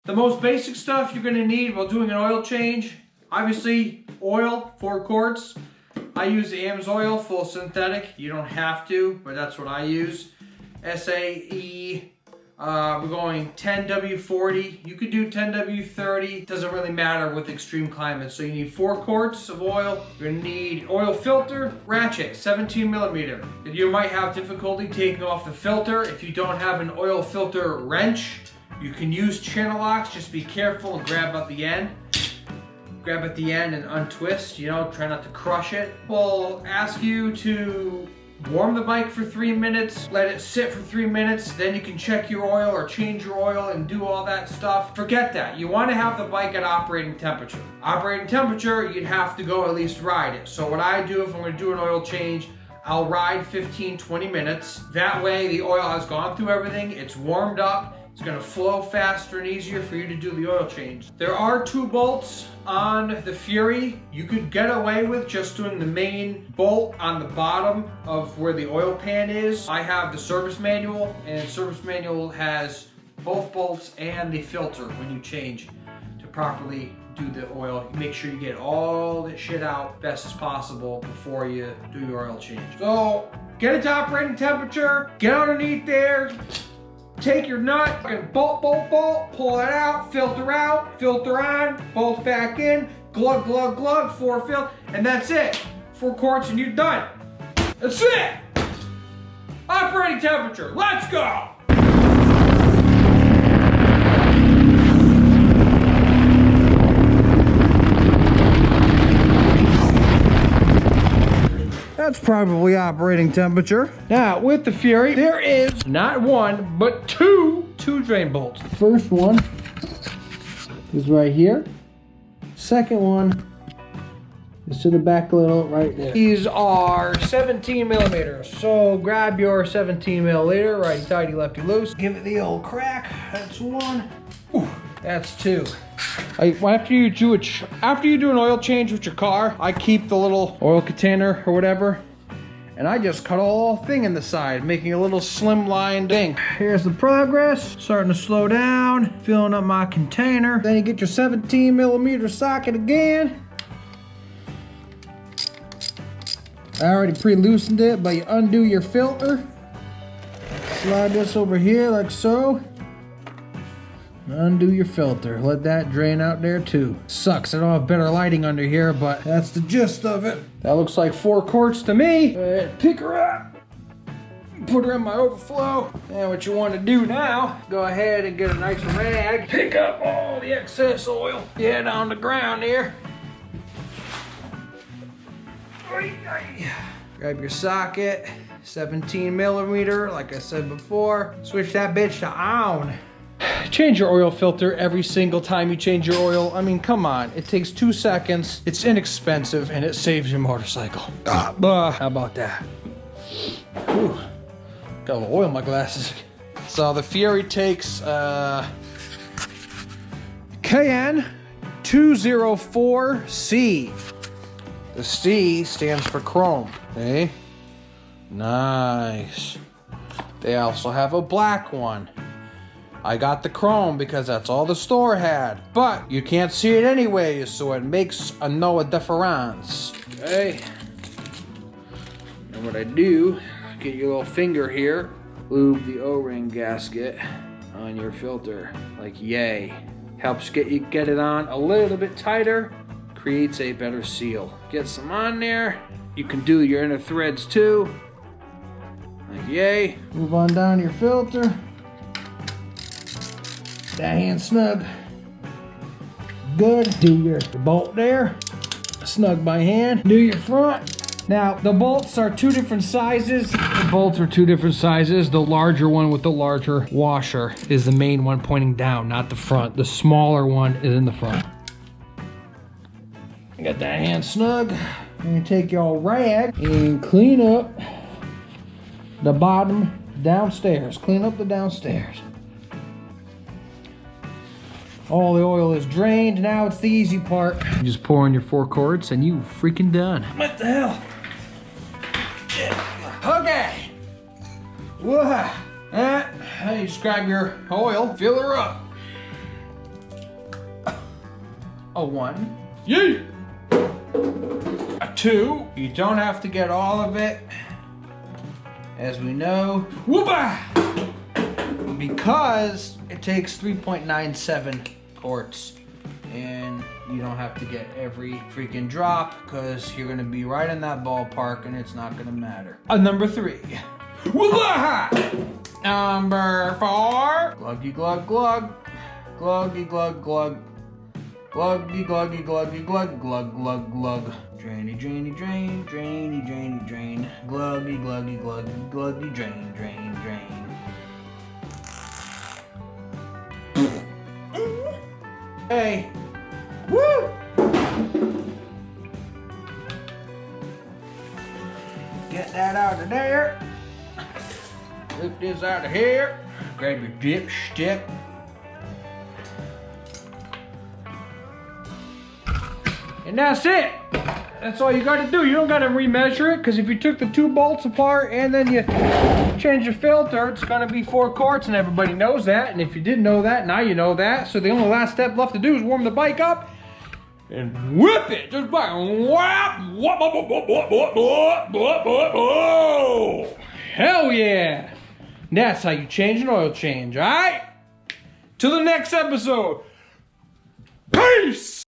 The most basic stuff you're gonna need while doing an oil change, obviously oil, 4 quarts. I use the AMSOIL full synthetic. You don't have to, but that's what I use. SAE, we're going 10W40. You could do 10W30. Doesn't really matter with extreme climates. So you need 4 quarts of oil. You're gonna need oil filter, ratchet, 17 millimeter. You might have difficulty taking off the filter. If you don't have an oil filter wrench, you can use channel locks. Just be careful and grab at the end. Grab at the end and untwist, you know, try not to crush it. We'll ask you to warm the bike for 3 minutes, let it sit for 3 minutes, then you can check your oil or change your oil and do all that stuff. Forget that. You want to have the bike at operating temperature. Operating temperature, you'd have to go at least ride it. So what I do if I'm going to do an oil change, I'll ride 15-20 minutes. That way the oil has gone through everything, it's warmed up, it's gonna flow faster and easier for you to do the oil change. There are 2 bolts on the Fury. You could get away with just doing the main bolt on the bottom of where the oil pan is. I have the service manual, and the service manual has both bolts and the filter when you change to properly do the oil. Make sure you get all the shit out best as possible before you do your oil change. So get it to operating temperature, get underneath there, take your nut, and bolt, pull it out, filter on, bolt back in, glug, 4 fill, and that's it. 4 quarts and you're done. That's it. Operating temperature, let's go. That's probably operating temperature. Now, with the Fury, there is not 1, but 2 drain bolts. The first one is right here. Second one is to the back a little right there. These are 17 millimeters. So grab your 17 milliliter, righty tighty, lefty loose. Give it the old crack. That's 1. Ooh, that's 2. After you do an oil change with your car, I keep the little oil container or whatever, and I just cut a whole thing in the side, making a little slimline thing. Here's the progress, starting to slow down, filling up my container. Then you get your 17 millimeter socket again. I already pre-loosened it, but you undo your filter. Slide this over here like so. Undo your filter. Let that drain out there too. Sucks, I don't have better lighting under here, but that's the gist of it. That looks like 4 quarts to me. Go ahead, pick her up. Put her in my overflow. And what you want to do now, go ahead and get a nice rag. Pick up all the excess oil. Get on the ground here. Grab your socket. 17 millimeter, like I said before. Switch that bitch to on. Change your oil filter every single time you change your oil. I mean, come on. It takes 2 seconds. It's inexpensive and it saves your motorcycle. How about that? Ooh, got a little oil in my glasses. So the Fury takes KN 204C. The C stands for chrome. Okay? Nice. They also have a black one. I got the chrome because that's all the store had, but you can't see it anyways, so it makes no difference. Okay. And what I do, get your little finger here, lube the O-ring gasket on your filter, like yay. Helps get it on a little bit tighter, creates a better seal. Get some on there. You can do your inner threads too, like yay. Move on down to your filter. That hand snug. Good. Do your bolt there. Snug by hand. Do your front. Now, the bolts are 2 different sizes. The bolts are 2 different sizes. The larger one with the larger washer is the main one pointing down, not the front. The smaller one is in the front. You got that hand snug. And you take your rag and clean up the bottom downstairs. Clean up the downstairs. All the oil is drained. Now it's the easy part. You just pour in your 4 quarts and you freaking done. What the hell? Okay. Whoa. You just grab your oil, fill her up. A 1. Yay! A 2. You don't have to get all of it. As we know. Whoopah! Because it takes 3.97 quarts. And you don't have to get every freaking drop because you're going to be right in that ballpark and it's not going to matter. Number 3. Whoopah! Number 4. Gluggy glug glug. Gluggy glug glug. Gluggy gluggy gluggy glug glug glug glug. Drainy drainy drain. Drainy drainy drain. Gluggy gluggy gluggy gluggy drain drain drain. Hey. Woo! Get that out of there. Lift this out of here. Grab your dipstick. And that's it. That's all you gotta do. You don't gotta remeasure it, because if you took the 2 bolts apart and then you change your filter, it's gonna be 4 quarts, and everybody knows that. And if you didn't know that, now you know that. So the only last step left to do is warm the bike up and whip it. Just like whap, whap, whap, whap, whap, whap, whap, whap, whap, whap. Hell yeah. And that's how you change an oil change, all right? Till the next episode. Peace!